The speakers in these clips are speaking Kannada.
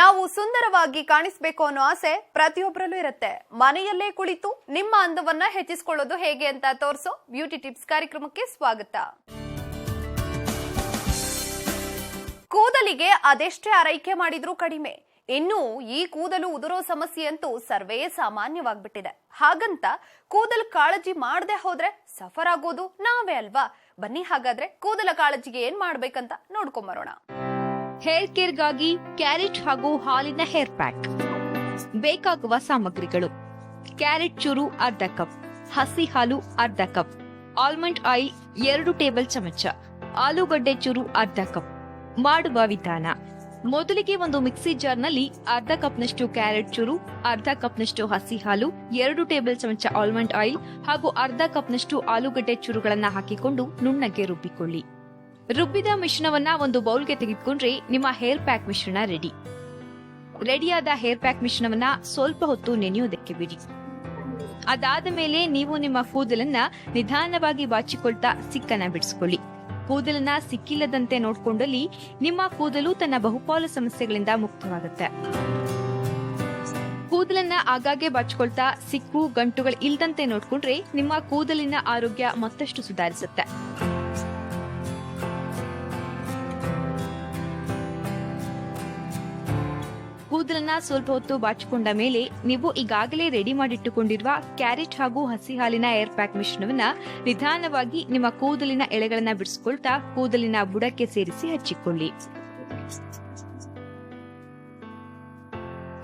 ನಾವು ಸುಂದರವಾಗಿ ಕಾಣಿಸಬೇಕು ಅನ್ನೋ ಆಸೆ ಪ್ರತಿಯೊಬ್ಬರಲ್ಲೂ ಇರುತ್ತೆ. ಮನೆಯಲ್ಲೇ ಕುಳಿತು ನಿಮ್ಮ ಅಂದವನ್ನ ಹೆಚ್ಚಿಸಿಕೊಳ್ಳೋದು ಹೇಗೆ ಅಂತ ತೋರಿಸೋ ಬ್ಯೂಟಿ ಟಿಪ್ಸ್ ಕಾರ್ಯಕ್ರಮಕ್ಕೆ ಸ್ವಾಗತ. ಕೂದಲಿಗೆ ಅದೆಷ್ಟೇ ಆರೈಕೆ ಮಾಡಿದ್ರೂ ಕಡಿಮೆ. ಇನ್ನು ಈ ಕೂದಲು ಉದುರೋ ಸಮಸ್ಯೆ ಅಂತೂ ಸರ್ವೇ ಸಾಮಾನ್ಯವಾಗ್ಬಿಟ್ಟಿದೆ. ಹಾಗಂತ ಕೂದಲು ಕಾಳಜಿ ಮಾಡದೆ ಹೋದ್ರೆ ಸಫರ್ ಆಗೋದು ನಾವೇ ಅಲ್ವಾ? ಬನ್ನಿ ಹಾಗಾದ್ರೆ ಕೂದಲ ಕಾಳಜಿಗೆ ಏನ್ ಮಾಡ್ಬೇಕಂತ ನೋಡ್ಕೊಂಬರೋಣ. ಹೇರ್ ಕೇರ್ಗಾಗಿ ಕ್ಯಾರೆಟ್ ಹಾಗೂ ಹಾಲಿನ ಹೇರ್ ಪ್ಯಾಕ್. ಬೇಕಾಗುವ ಸಾಮಗ್ರಿಗಳು: ಕ್ಯಾರೆಟ್ ಚೂರು ಅರ್ಧ ಕಪ್, ಹಸಿ ಹಾಲು ಅರ್ಧ ಕಪ್, ಆಲ್ಮಂಡ್ ಆಯಿಲ್ 2 ಟೇಬಲ್ ಚಮಚ, ಆಲೂಗಡ್ಡೆ ಚೂರು ಅರ್ಧ ಕಪ್. ಮಾಡುವ ವಿಧಾನ: ಮೊದಲಿಗೆ ಒಂದು ಮಿಕ್ಸಿ ಜಾರ್ನಲ್ಲಿ ಅರ್ಧ ಕಪ್ನಷ್ಟು ಕ್ಯಾರೆಟ್ ಚೂರು, ಅರ್ಧ ಕಪ್ನಷ್ಟು ಹಸಿ ಹಾಲು, 2 ಟೇಬಲ್ ಚಮಚ ಆಲ್ಮಂಡ್ ಆಯಿಲ್ ಹಾಗೂ ಅರ್ಧ ಕಪ್ನಷ್ಟು ಆಲೂಗಡ್ಡೆ ಚೂರುಗಳನ್ನ ಹಾಕಿಕೊಂಡು ನುಣ್ಣಗೆ ರುಬ್ಬಿಕೊಳ್ಳಿ. ರುಬ್ಬಿದ ಮಿಶ್ರಣವನ್ನ ಒಂದು ಬೌಲ್ಗೆ ತೆಗೆದುಕೊಂಡ್ರೆ ನಿಮ್ಮ ಹೇರ್ ಪ್ಯಾಕ್ ಮಿಶ್ರಣ ರೆಡಿಯಾದ ಹೇರ್ ಪ್ಯಾಕ್ ಮಿಶ್ರಣವನ್ನ ಸ್ವಲ್ಪ ಹೊತ್ತು ನೆನೆಯೋದಕ್ಕೆ ಬಿಡಿ. ಅದಾದ ಮೇಲೆ ನೀವು ನಿಮ್ಮ ಕೂದಲನ್ನ ನಿಧಾನವಾಗಿ ಬಾಚಿಕೊಳ್ತಾ ಸಿಕ್ಕನ್ನ ಬಿಡಿಸಿಕೊಳ್ಳಿ. ಕೂದಲನ್ನ ಸಿಕ್ಕಿಲ್ಲದಂತೆ ನೋಡ್ಕೊಂಡಲ್ಲಿ ನಿಮ್ಮ ಕೂದಲು ತನ್ನ ಬಹುಪಾಲು ಸಮಸ್ಯೆಗಳಿಂದ ಮುಕ್ತವಾಗುತ್ತೆ. ಕೂದಲನ್ನ ಆಗಾಗ್ಗೆ ಬಾಚಿಕೊಳ್ತಾ ಸಿಕ್ಕು ಗಂಟುಗಳು ಇಲ್ದಂತೆ ನೋಡ್ಕೊಂಡ್ರೆ ನಿಮ್ಮ ಕೂದಲಿನ ಆರೋಗ್ಯ ಮತ್ತಷ್ಟು ಸುಧಾರಿಸುತ್ತೆ. ಕೂದಲನ್ನ ಸ್ವಲ್ಪ ಹೊತ್ತು ಬಾಚಿಕೊಂಡ ಮೇಲೆ ನೀವು ಈಗಾಗಲೇ ರೆಡಿ ಮಾಡಿಟ್ಟುಕೊಂಡಿರುವ ಕ್ಯಾರೆಟ್ ಹಾಗೂ ಹಸಿ ಹಾಲಿನ ಏರ್ ಪ್ಯಾಕ್ ಮಿಶ್ರಣವನ್ನ ನಿಧಾನವಾಗಿ ನಿಮ್ಮ ಕೂದಲಿನ ಎಳೆಗಳನ್ನ ಬಿಡಿಸಿಕೊಳ್ತಾ ಕೂದಲಿನ ಬುಡಕ್ಕೆ ಸೇರಿಸಿ ಹಚ್ಚಿಕೊಳ್ಳಿ.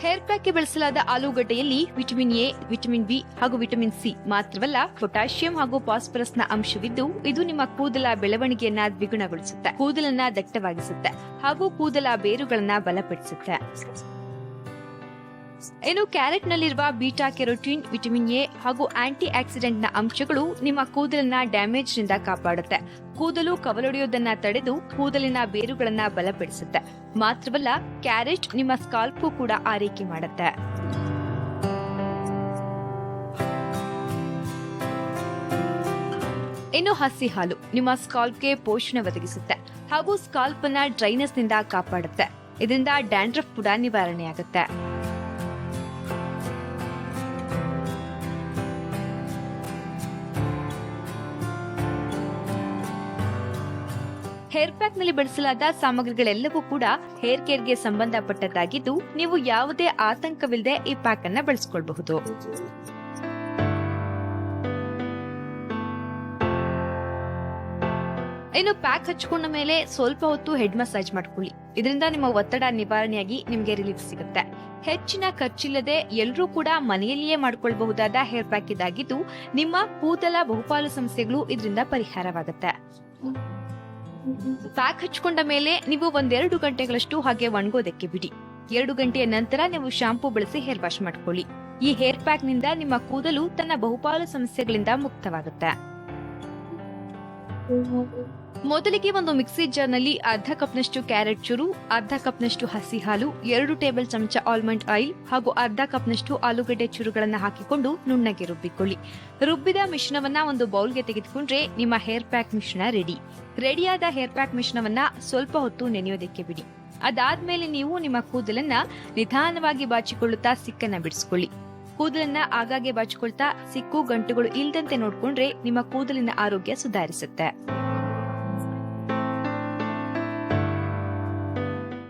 ಹೇರ್ ಪ್ಯಾಕ್ಗೆ ಬಳಸಲಾದ ಆಲೂಗಡ್ಡೆಯಲ್ಲಿ ವಿಟಮಿನ್ ಎ, ವಿಟಮಿನ್ ಬಿ ಹಾಗೂ ವಿಟಮಿನ್ ಸಿ ಮಾತ್ರವಲ್ಲ, ಪೊಟ್ಯಾಷಿಯಂ ಹಾಗೂ ಫಾಸ್ಫರಸ್ನ ಅಂಶವಿದ್ದು ಇದು ನಿಮ್ಮ ಕೂದಲ ಬೆಳವಣಿಗೆಯನ್ನ ದ್ವಿಗುಣಗೊಳಿಸುತ್ತೆ, ಕೂದಲನ್ನ ದಟ್ಟವಾಗಿಸುತ್ತೆ ಹಾಗೂ ಕೂದಲ ಬೇರುಗಳನ್ನ ಬಲಪಡಿಸುತ್ತೆ. ಇನ್ನು ಕ್ಯಾರೆಟ್ ನಲ್ಲಿರುವ ಬೀಟಾ ಕೆರೋಟಿನ್, ವಿಟಮಿನ್ ಎ ಹಾಗೂ ಆಂಟಿ ಆಕ್ಸಿಡೆಂಟ್ ನ ಅಂಶಗಳು ನಿಮ್ಮ ಕೂದಲನ್ನ ಡ್ಯಾಮೇಜ್ ನಿಂದ ಕಾಪಾಡುತ್ತೆ, ಕೂದಲು ಕವಲೊಡೆಯೋದನ್ನ ತಡೆದು ಕೂದಲಿನ ಬೇರುಗಳನ್ನ ಬಲಪಡಿಸುತ್ತೆ. ಮಾತ್ರವಲ್ಲ, ಕ್ಯಾರೆಟ್ ನಿಮ್ಮ ಸ್ಕಾಲ್ಪ್ಗೂ ಕೂಡ ಆರೈಕೆ ಮಾಡುತ್ತೆ. ಇನ್ನು ಹಸಿ ಹಾಲು ನಿಮ್ಮ ಸ್ಕಾಲ್ಪ್ಗೆ ಪೋಷಣೆ ಒದಗಿಸುತ್ತೆ ಹಾಗೂ ಸ್ಕಾಲ್ಪ್ ಅನ್ನ ಡ್ರೈನೆಸ್ ನಿಂದ ಕಾಪಾಡುತ್ತೆ. ಇದರಿಂದ ಡ್ಯಾಂಡ್ರಫ್ ಕೂಡ ನಿವಾರಣೆಯಾಗುತ್ತೆ. ಹೇರ್ ಪ್ಯಾಕ್ ನಲ್ಲಿ ಬಳಸಲಾದ ಸಾಮಗ್ರಿಗಳೆಲ್ಲವೂ ಕೂಡ ಹೇರ್ ಕೇರ್ಗೆ ಸಂಬಂಧಪಟ್ಟದ್ದಾಗಿದ್ದು ನೀವು ಯಾವುದೇ ಆತಂಕವಿಲ್ಲದೆ ಈ ಪ್ಯಾಕ್ ಅನ್ನ ಬಳಸಿಕೊಳ್ಳಬಹುದು. ಇನ್ನು ಪ್ಯಾಕ್ ಹಚ್ಕೊಂಡ ಮೇಲೆ ಸ್ವಲ್ಪ ಹೊತ್ತು ಹೆಡ್ ಮಸಾಜ್ ಮಾಡ್ಕೊಳ್ಳಿ. ಇದರಿಂದ ನಿಮ್ಮ ಒತ್ತಡ ನಿವಾರಣೆಯಾಗಿ ನಿಮಗೆ ರಿಲೀಫ್ ಸಿಗುತ್ತೆ. ಹೆಚ್ಚಿನ ಖರ್ಚಿಲ್ಲದೆ ಎಲ್ಲರೂ ಕೂಡ ಮನೆಯಲ್ಲಿಯೇ ಮಾಡಿಕೊಳ್ಳಬಹುದಾದ ಹೇರ್ ಪ್ಯಾಕ್ ಇದಾಗಿದ್ದು ನಿಮ್ಮ ಕೂದಲ ಬಹುಪಾಲು ಸಮಸ್ಯೆಗಳು ಇದರಿಂದ ಪರಿಹಾರವಾಗುತ್ತೆ. ಪ್ಯಾಕ್ ಹಚ್ಕೊಂಡ ಮೇಲೆ ನೀವು 1-2 ಗಂಟೆಗಳಷ್ಟು ಹಾಗೆ ಒಣಗೋದಕ್ಕೆ ಬಿಡಿ. 2 ಗಂಟೆಯ ನಂತರ ನೀವು ಶಾಂಪೂ ಬಳಸಿ ಹೇರ್ ವಾಶ್ ಮಾಡ್ಕೊಳ್ಳಿ. ಈ ಹೇರ್ ಪ್ಯಾಕ್ ನಿಂದ ನಿಮ್ಮ ಕೂದಲು ತನ್ನ ಬಹುಪಾಲು ಸಮಸ್ಯೆಗಳಿಂದ ಮುಕ್ತವಾಗುತ್ತೆ. ಮೊದಲಿಗೆ ಒಂದು ಮಿಕ್ಸಿ ಜಾರ್ನಲ್ಲಿ ಅರ್ಧ ಕಪ್ನಷ್ಟು ಕ್ಯಾರೆಟ್ ಚೂರು, ಅರ್ಧ ಕಪ್ನಷ್ಟು ಹಸಿ ಹಾಲು, 2 ಟೇಬಲ್ ಚಮಚ ಆಲ್ಮಂಡ್ ಆಯಿಲ್ ಹಾಗೂ ಅರ್ಧ ಕಪ್ನಷ್ಟು ಆಲೂಗಡ್ಡೆ ಚೂರುಗಳನ್ನ ಹಾಕಿಕೊಂಡು ನುಣ್ಣಗೆ ರುಬ್ಬಿಕೊಳ್ಳಿ. ರುಬ್ಬಿದ ಮಿಶ್ರಣವನ್ನ ಒಂದು ಬೌಲ್ಗೆ ತೆಗೆದುಕೊಂಡ್ರೆ ನಿಮ್ಮ ಹೇರ್ ಪ್ಯಾಕ್ ಮಿಶ್ರಣ ರೆಡಿಯಾದ ಹೇರ್ ಪ್ಯಾಕ್ ಮಿಶ್ರಣವನ್ನ ಸ್ವಲ್ಪ ಹೊತ್ತು ನೆನೆಯೋದಕ್ಕೆ ಬಿಡಿ. ಅದಾದ್ಮೇಲೆ ನೀವು ನಿಮ್ಮ ಕೂದಲನ್ನ ನಿಧಾನವಾಗಿ ಬಾಚಿಕೊಳ್ಳುತ್ತಾ ಸಿಕ್ಕನ್ನ ಬಿಡಿಸಿಕೊಳ್ಳಿ. ಕೂದಲನ್ನ ಆಗಾಗ್ಗೆ ಬಾಚಿಕೊಳ್ತಾ ಸಿಕ್ಕು ಗಂಟುಗಳು ಇಲ್ದಂತೆ ನೋಡ್ಕೊಂಡ್ರೆ ನಿಮ್ಮ ಕೂದಲಿನ ಆರೋಗ್ಯ ಸುಧಾರಿಸುತ್ತೆ.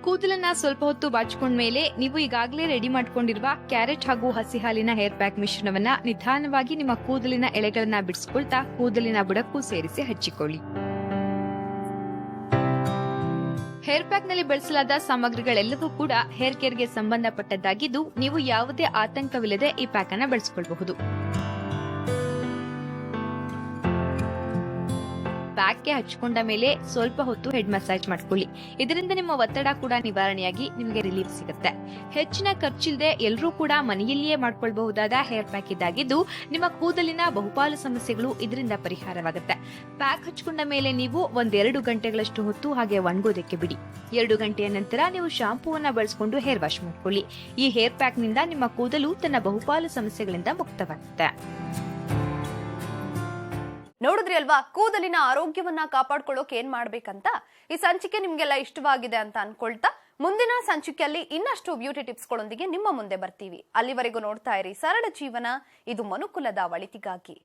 ಕೂದಲನ್ನ ಸ್ವಲ್ಪ ಹೊತ್ತು ಬಾಚಿಕೊಂಡ ಮೇಲೆ ನೀವು ಈಗಾಗಲೇ ರೆಡಿ ಮಾಡ್ಕೊಂಡಿರುವ ಕ್ಯಾರೆಟ್ ಹಾಗೂ ಹಸಿ ಹಾಲಿನ ಹೇರ್ ಪ್ಯಾಕ್ ಮಿಶ್ರಣವನ್ನ ನಿಧಾನವಾಗಿ ನಿಮ್ಮ ಕೂದಲಿನ ಎಳೆಗಳನ್ನ ಬಿಡಿಸಿಕೊಳ್ತಾ ಕೂದಲಿನ ಬುಡಕ್ಕೂ ಸೇರಿಸಿ ಹಚ್ಚಿಕೊಳ್ಳಿ. ಹೇರ್ ಪ್ಯಾಕ್ ನಲ್ಲಿ ಬಳಸಲಾದ ಸಾಮಗ್ರಿಗಳೆಲ್ಲವೂ ಕೂಡ ಹೇರ್ ಕೇರ್ಗೆ ಸಂಬಂಧಪಟ್ಟದ್ದಾಗಿದ್ದು ನೀವು ಯಾವುದೇ ಆತಂಕವಿಲ್ಲದೆ ಈ ಪ್ಯಾಕ್ ಅನ್ನ ಬಳಸಿಕೊಳ್ಳಬಹುದು. ಪ್ಯಾಕ್ಗೆ ಹಚ್ಕೊಂಡ ಮೇಲೆ ಸ್ವಲ್ಪ ಹೊತ್ತು ಹೆಡ್ ಮಸಾಜ್ ಮಾಡ್ಕೊಳ್ಳಿ. ಇದರಿಂದ ನಿಮ್ಮ ಒತ್ತಡ ಕೂಡ ನಿವಾರಣೆಯಾಗಿ ನಿಮಗೆ ರಿಲೀಫ್ ಸಿಗುತ್ತೆ. ಹೆಚ್ಚಿನ ಖರ್ಚಿಲ್ಲದೆ ಎಲ್ಲರೂ ಕೂಡ ಮನೆಯಲ್ಲಿಯೇ ಮಾಡ್ಕೊಳ್ಬಹುದಾದ ಹೇರ್ ಪ್ಯಾಕ್ ಇದಾಗಿದ್ದು ನಿಮ್ಮ ಕೂದಲಿನ ಬಹುಪಾಲು ಸಮಸ್ಯೆಗಳು ಇದರಿಂದ ಪರಿಹಾರವಾಗುತ್ತೆ. ಪ್ಯಾಕ್ ಹಚ್ಕೊಂಡ ಮೇಲೆ ನೀವು 1-2 ಗಂಟೆಗಳಷ್ಟು ಹೊತ್ತು ಹಾಗೆ ಒಣಗೋದಕ್ಕೆ ಬಿಡಿ. 2 ಗಂಟೆಯ ನಂತರ ನೀವು ಶಾಂಪೂವನ್ನ ಬಳಸಿಕೊಂಡು ಹೇರ್ ವಾಶ್ ಮಾಡ್ಕೊಳ್ಳಿ. ಈ ಹೇರ್ ಪ್ಯಾಕ್ ನಿಂದ ನಿಮ್ಮ ಕೂದಲು ತನ್ನ ಬಹುಪಾಲು ಸಮಸ್ಯೆಗಳಿಂದ ಮುಕ್ತವಾಗುತ್ತೆ. ನೋಡಿದ್ರಿ ಅಲ್ವಾ ಕೂದಲಿನ ಆರೋಗ್ಯವನ್ನ ಕಾಪಾಡ್ಕೊಳ್ಳೋಕೆ ಏನ್ ಮಾಡ್ಬೇಕಂತ. ಈ ಸಂಚಿಕೆ ನಿಮ್ಗೆಲ್ಲ ಇಷ್ಟವಾಗಿದೆ ಅಂತ ಅನ್ಕೊಳ್ತಾ ಮುಂದಿನ ಸಂಚಿಕೆಯಲ್ಲಿ ಇನ್ನಷ್ಟು ಬ್ಯೂಟಿ ಟಿಪ್ಸ್ಗಳೊಂದಿಗೆ ನಿಮ್ಮ ಮುಂದೆ ಬರ್ತೀವಿ. ಅಲ್ಲಿವರೆಗೂ ನೋಡ್ತಾ ಇರಿ ಸರಳ ಜೀವನ, ಇದು ಮನುಕುಲದ ಒಳಿತಿಗಾಗಿ.